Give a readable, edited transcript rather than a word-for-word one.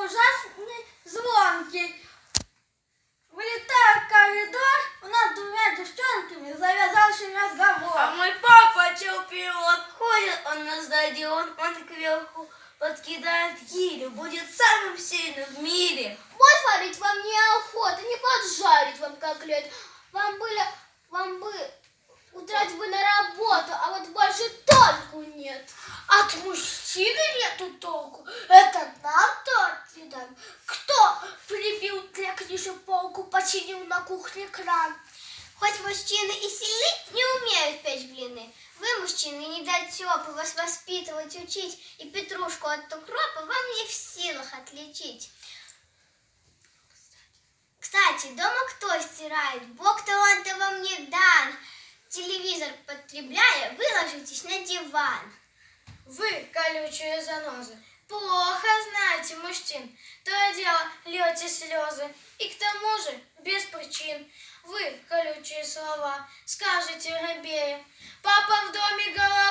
ужасные звонки. Вылетая в коридор, у нас с двумя девчонками завязался разговор. А мой папа терпело ходит, он на стадион, он кверху подкидает гирю, будет самым сильным в мире. Вот варить вам неохота, не поджарить вам котлет. Вам бы утратить бы на работу, а вот больше толку нет. От мужчины нету толку. Это нам толки дан. Кто прибил для книжек полку, починил на кухне кран? Хоть мужчины и сильны, не умеют печь блины. Вы, мужчины, недотепы, вас воспитывать, учить, и петрушку от укропа вам не в силах отличить. Кстати, дома кто стирает? Бог таланта вам не дан. Телевизор потребляя, вы ложитесь на диван. Вы, колючие занозы, плохо знаете мужчин. То и дело льете слезы, и к тому же без причин. Вы, колючие слова, скажете рабея: папа в доме голодный.